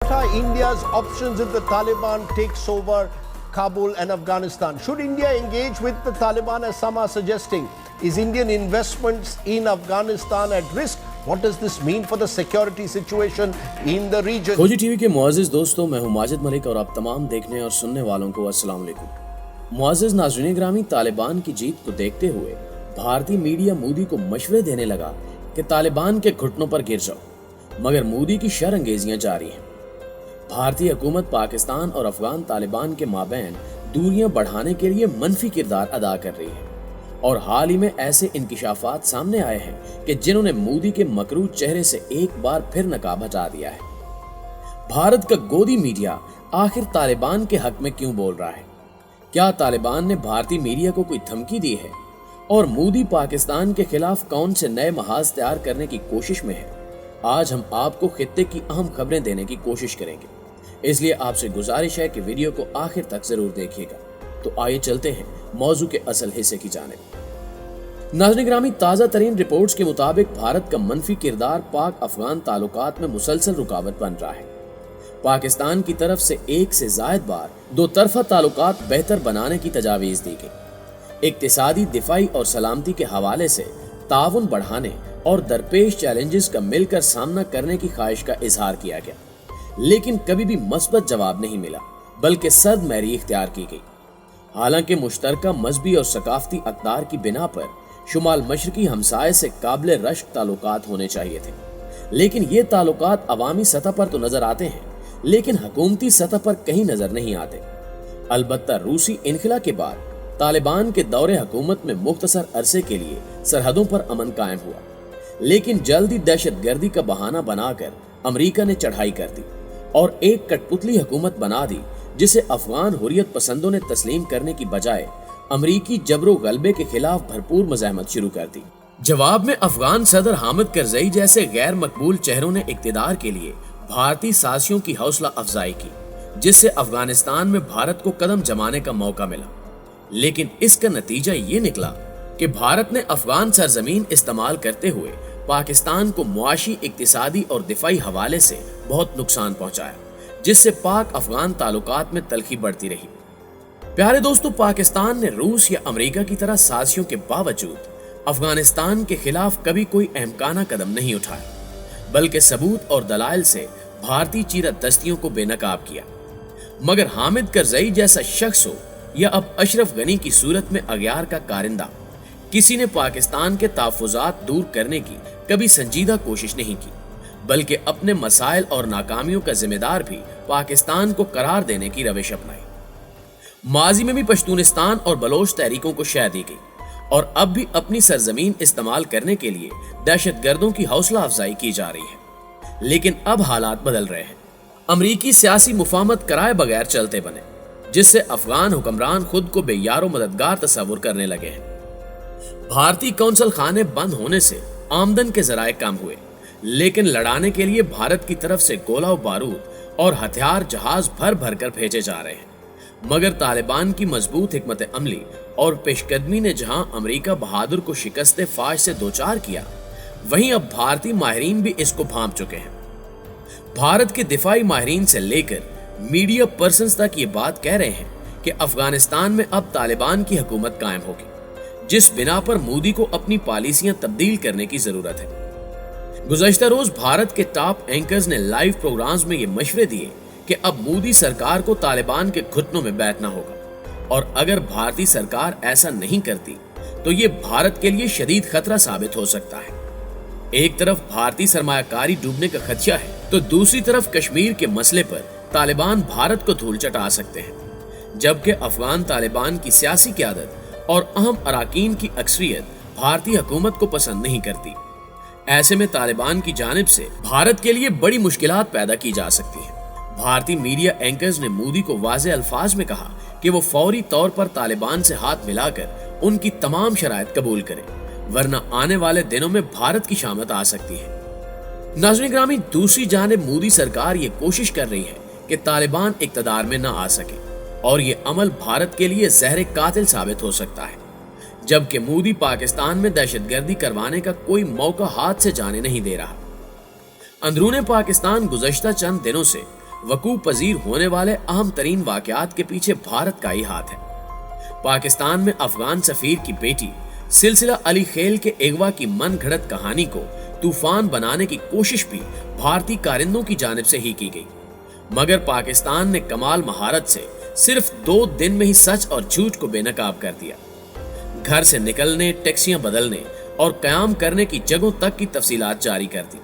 What are India's options if the Taliban takes over Kabul and Afghanistan? Should India engage with the Taliban, as some are suggesting? Is Indian investments in Afghanistan at risk? What does this mean for the security situation in the region? खोजी TV के मुअज़्ज़िज़ दोस्तों, मैं हूं माजिद मलिक और आप तमाम देखने और सुनने वालों को अस्सलाम वालेकुम। मुअज़्ज़िज़ नाज़रीन ग्रामी, तालिबान की जीत को देखते हुए भारतीय मीडिया मोदी को मशवरे देने लगा कि तालिबान के घुटनों पर गिर जाओ, मगर मोदी की शरअंगेजियां जारी हैं। भारतीय हुकूमत पाकिस्तान और अफगान तालिबान के माबैन दूरियां बढ़ाने के लिए मनफी किरदार अदा कर रही है और हाल ही में ऐसे इंकिशाफात सामने आए हैं कि जिन्होंने मोदी के मकरूज चेहरे से एक बार फिर नकाब हटा दिया है। भारत का गोदी मीडिया आखिर तालिबान के हक में क्यों बोल रहा है? क्या तालिबान ने भारतीय मीडिया को कोई धमकी दी है और मोदी पाकिस्तान के खिलाफ कौन से नए महाज तैयार करने की कोशिश में है? आज हम आपको खित्ते की अहम खबरें देने की कोशिश करेंगे, इसलिए आपसे गुजारिश है कि वीडियो को आखिर तक जरूर देखिएगा। तो आइए चलते हैं मौजू के असल हिस्से की जानिब। नाज़रीन ग्रामी, ताज़ा तरीन रिपोर्ट्स के मुताबिक भारत का मनफी किरदार पाक अफगान ताल्लुकात में मुसलसल रुकावट बन रहा है। पाकिस्तान की तरफ से एक से जायद बार दो तरफा ताल्लुकात बेहतर बनाने की तजावीज़ दी गई। इक्तिसादी, दिफाई और सलामती के हवाले से ताउन बढ़ाने और दरपेश चैलेंजेस का मिलकर सामना करने की ख्वाहिश का इजहार किया गया, लेकिन कभी भी मस्बत जवाब नहीं मिला, बल्कि सर्द महरी इख्तियार की गई। हालांकि मुश्तरका मजहबी और सकाफती अक़दार की बिना पर शुमाल मशरकी हमसाये से काबिल रश्क ताल्लुकात होने चाहिए थे, लेकिन ये ताल्लुकात अवामी सतह पर तो नजर आते हैं, लेकिन हुकूमती सतह पर कहीं नजर नहीं आते। अलबत्ता रूसी इनखिला के बाद तालिबान के दौरे हुकूमत में मुख्तसर अरसे के लिए सरहदों पर अमन कायम हुआ, लेकिन जल्दी दहशतगर्दी का बहाना बनाकर अमेरिका ने चढ़ाई कर दी और एक कठपुतली हुकूमत बना दी, जिसे अफगान हुर्रियत पसंदों ने तस्लीम करने की बजाय अमरीकी जबरो गलबे के खिलाफ भरपूर मज़ाहमत शुरू कर दी। जवाब में अफगान सदर हामिद करज़ई जैसे गैर मकबूल चेहरों ने इक़्तिदार के लिए भारतीय साजिशों की हौसला अफजाई की, जिससे अफगानिस्तान में भारत को कदम जमाने का मौका मिला। लेकिन इसका नतीजा ये निकला कि भारत ने अफगान सरजमीन इस्तेमाल करते हुए पाकिस्तान को मुआशी, इक्तिसादी और दिफाई हवाले से बहुत नुकसान पहुंचाया, जिससे पाक अफगान ताल्लुकात में तलखी बढ़ती रही। प्यारे दोस्तों, पाकिस्तान ने रूस या अमेरिका की तरह साजिशों के बावजूद अफगानिस्तान के खिलाफ कभी कोई अहमकाना कदम नहीं उठाया, बल्कि सबूत और दलाइल से भारतीय चीरत दस्तियों को बेनकाब किया। मगर हामिद करज़ई जैसा शख्स हो या अब अशरफ गनी की सूरत में अगयार का कारिंदा, किसी ने पाकिस्तान के तहफ़्फ़ुज़ात दूर करने की कभी संजीदा कोशिश नहीं की, बल्कि अपने मसाइल और नाकामियों का जिम्मेदार भी पाकिस्तान को करार देने की रविश अपनाई। माजी में भी पश्तूनिस्तान और बलोच तहरीकों को शह दी गई और अब भी अपनी सरजमीन इस्तेमाल करने के लिए दहशतगर्दों की हौसला अफजाई की जा रही है। लेकिन अब हालात बदल रहे हैं। अमरीकी सियासी मुफाहमत कराए बगैर चलते बने, जिससे अफगान हुक्मरान खुद को बेयारो मददगार तस्वुर करने लगे हैं। भारतीय कौंसल खाने बंद होने से आमदन के जराए कम हुए, लेकिन लड़ाने के लिए भारत की तरफ से गोला बारूद और हथियार जहाज भर भर कर भेजे जा रहे हैं। मगर तालिबान की मजबूत हिकमत अमली और पेशकदमी ने जहां अमेरिका बहादुर को शिकस्त फाश से दोचार किया, वहीं अब भारतीय माहिरीन भी इसको भांप चुके हैं। भारत के दिफाई माहिरीन से लेकर मीडिया पर्सन्स तक ये बात कह रहे हैं कि अफगानिस्तान में अब तालिबान की हुकूमत कायम होगी, जिस बिना पर मोदी को अपनी पॉलिसियां तब्दील करने की जरूरत है। गुज़श्ता रोज भारत के टॉप एंकर्स ने लाइव प्रोग्राम्स में ये मशवरे दिए कि अब मोदी सरकार को तालिबान के घुटनों में बैठना होगा और अगर भारतीय सरकार ऐसा नहीं करती तो ये भारत के लिए शदीद खतरा साबित हो सकता है। एक तरफ भारतीय सरमायाकारी डूबने का खदशा है, तो दूसरी तरफ कश्मीर के मसले पर तालिबान भारत को धूल चटा सकते हैं, जबकि अफगान तालिबान की सियासी क़यादत और अहम अराकीन की अक्सरियत भारतीय हुकूमत को पसंद नहीं करती। ऐसे में तालिबान की जानिब से भारत के लिए बड़ी मुश्किलात पैदा की जा सकती हैं। भारतीय मीडिया एंकर्स ने मोदी को वाज़े अल्फाज में कहा कि वो फौरी तौर पर तालिबान से हाथ मिलाकर उनकी तमाम शराइत कबूल करें, वरना आने वाले दिनों में भारत की शामत आ सकती है। नाज़रीन ग्रामी, दूसरी जानिब मोदी सरकार ये कोशिश कर रही है कि तालिबान इक़्तिदार में न आ सके और ये अमल भारत के लिए ज़हर कातिल साबित हो सकता है, जबकि मोदी पाकिस्तान में दहशतगर्दी करवाने का कोई मौका हाथ से जाने नहीं दे रहा। अंदरूने पाकिस्तान गुज़श्ता चंद दिनों से वकूअ पजीर होने वाले अहम तरीन वाकयात के पीछे भारत का ही हाथ है। पाकिस्तान में अफगान सफीर की बेटी सिलसिला अली खेल के अगवा की मन घड़त कहानी को तूफान बनाने की कोशिश भी भारतीय कारिंदों की जानिब से ही की गई, मगर पाकिस्तान ने कमाल महारत से सिर्फ 2 दिन में ही सच और झूठ को बेनकाब कर दिया। घर से निकलने, टैक्सियां बदलने और कयाम करने की जगहों तक की तफसीलात जारी कर दी।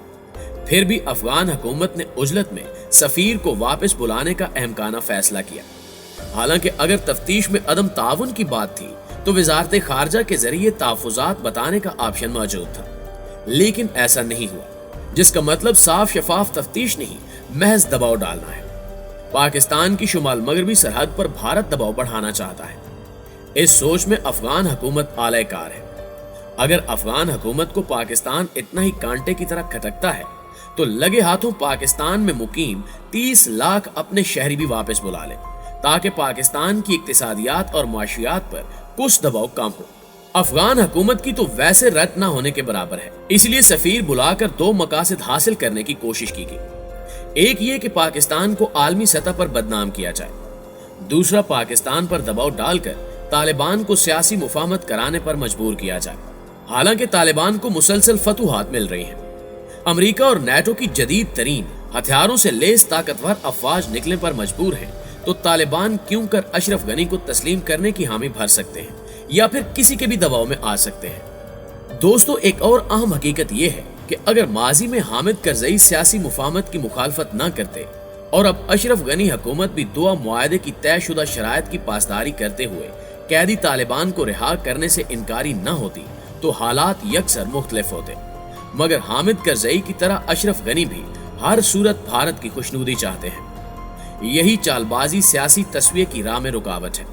फिर भी अफगान हुकूमत ने उजलत में सफीर को वापस बुलाने का अहमकाना फैसला किया। हालांकि अगर तफ्तीश में अदम ताउन की बात थी तो वजारत खारजा के जरिए तहफ़्फ़ुज़ात बताने का ऑप्शन मौजूद था, लेकिन ऐसा नहीं हुआ, जिसका मतलब साफ शफाफ तफ्तीश नहीं, महज दबाव डालना है। पाकिस्तान की शुमाल मगरबी सरहद पर भारत दबाव बढ़ाना चाहता है। इस सोच में अफगान हुकूमत आलयकार है। अगर अफगान हुकूमत को पाकिस्तान इतना ही कांटे की तरह खटकता है तो लगे हाथों पाकिस्तान में मुकीम 30 लाख अपने शहरी भी वापस बुला ले, ताकि पाकिस्तान की इक्तिसादियात और माशियात पर कुछ दबाव कम हो। अफगान हुकूमत की तो वैसे रद्द न होने के बराबर है, इसलिए सफीर बुलाकर 2 मकासद हासिल करने की कोशिश की गई। एक ये कि पाकिस्तान को आलमी सतह पर बदनाम किया जाए, दूसरा पाकिस्तान पर दबाव डालकर तालिबान को सियासी मुफाहमत कराने पर मजबूर किया जाए। हालांकि तालिबान को मुसलसल फतूहात मिल रही हैं। अमेरिका और नेटो की जदीद तरीन हथियारों से लेस ताकतवर अफवाज निकलने पर मजबूर हैं, तो तालिबान क्यों कर अशरफ गनी को तस्लीम करने की हामी भर सकते हैं या फिर किसी के भी दबाव में आ सकते हैं। दोस्तों, एक और अहम हकीकत यह है कि अगर माजी में हामिद करजई सियासी मुफाहमत की मुखालफत न करते और अब अशरफ गनी हुकूमत भी दुआ मुआहदे की तयशुदा शराइत की पासदारी करते हुए कैदी तालिबान को रिहा करने से इनकारी न होती तो हालात यकसर मुख्तलिफ होते, मगर हामिद करजई की तरह अशरफ गनी भी हर सूरत भारत की खुशनुदी चाहते हैं। यही चालबाजी सियासी तस्वीर की राह में रुकावट है,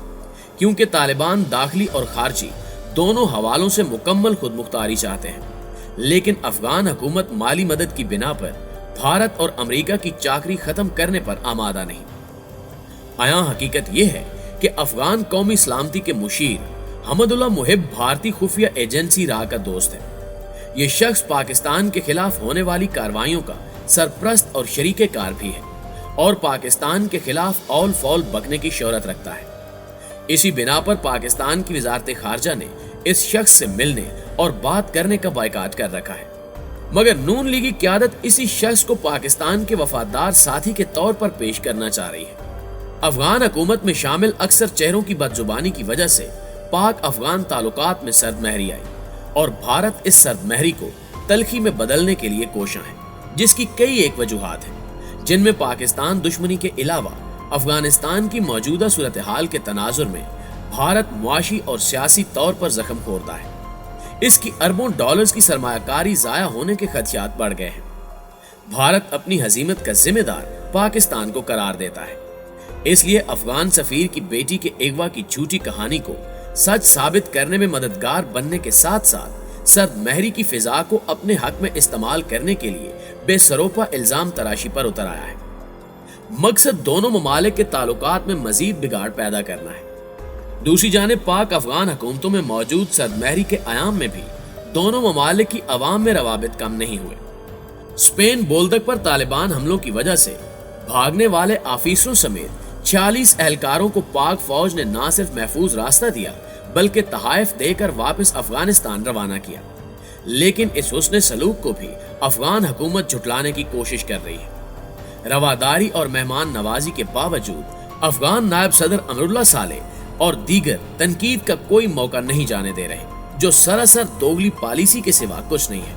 क्योंकि तालिबान दाखिली और खारजी दोनों हवालों से मुकम्मल खुद मुख्तारी चाहते हैं, लेकिन अफगान हुकूमत माली मदद की बिना पर भारत और अमेरिका की चाकरी खत्म करने पर आमादा नहीं। आया हकीकत यह है कि अफगान कौमी सलामती के मुशीर हमदुल्ला मुहिब भारतीय खुफिया एजेंसी राह का दोस्त है। ये शख्स पाकिस्तान के खिलाफ होने वाली कार्रवाइयों का सरप्रस्त और शरीके कार भी है और पाकिस्तान के खिलाफ औल फौल बकने की शोहरत रखता है। इसी बिना पर पाकिस्तान की वजारत खारजा ने इस शख्स से मिलने और बात करने का बायकाट कर रखा है, मगर नून लीगी क़यादत इसी शख्स को पाकिस्तान के वफादार साथी के तौर पर पेश करना चाह रही है। अफगान हुकूमत में शामिल अक्सर चेहरों की बदजुबानी की वजह से पाक अफगान ताल्लुकात में सर्दमहरी आई और भारत इस सर्दमहरी को तलखी में बदलने के लिए कोशां है, जिसकी कई एक वजूहात हैं, जिनमें पाकिस्तान दुश्मनी के अलावा अफगानिस्तान की मौजूदा सूरत हाल के तनाजुर में भारत मुआशी और सियासी तौर पर जख्म खोरता है। इसकी अरबों डॉलर्स की सरमायाकारी जाया होने के खदशात बढ़ गए हैं। भारत अपनी हजीमत का जिम्मेदार पाकिस्तान को करार देता है, इसलिए अफगान सफीर की बेटी के अगवा की झूठी कहानी को सच साबित करने में मददगार बनने के साथ साथ सर्दमहरी की फिजा को अपने हक में इस्तेमाल करने के लिए बेसरोपा इल्जाम तराशी पर उतर आया है। मकसद दोनों ममालिक के ताल्लुकात में मजीद बिगाड़ पैदा करना है। दूसरी जानिब पाक अफगान हुकूमतों में मौजूद सर्दमहरी के आयाम में भी दोनों ममालिक की अवाम में रवाबित कम नहीं हुए। स्पेन बोल्दक पर तालिबान हमलों की वजह से भागने वाले आफिसरों समेत 46 एहलकारों को पाक फौज ने न सिर्फ महफूज रास्ता दिया बल्कि तहाइफ देकर वापस अफगानिस्तान रवाना किया, लेकिन इस हुस्न सलूक को भी अफगान हुकूमत झुटलाने की कोशिश कर रही है। रवादारी और मेहमान नवाजी के बावजूद अफगान नायब सदर अमरुल्लाह सालेह और दीगर तनकीद का कोई मौका नहीं जाने दे रहे, जो सरासर दोगली पॉलिसी के सिवा कुछ नहीं है।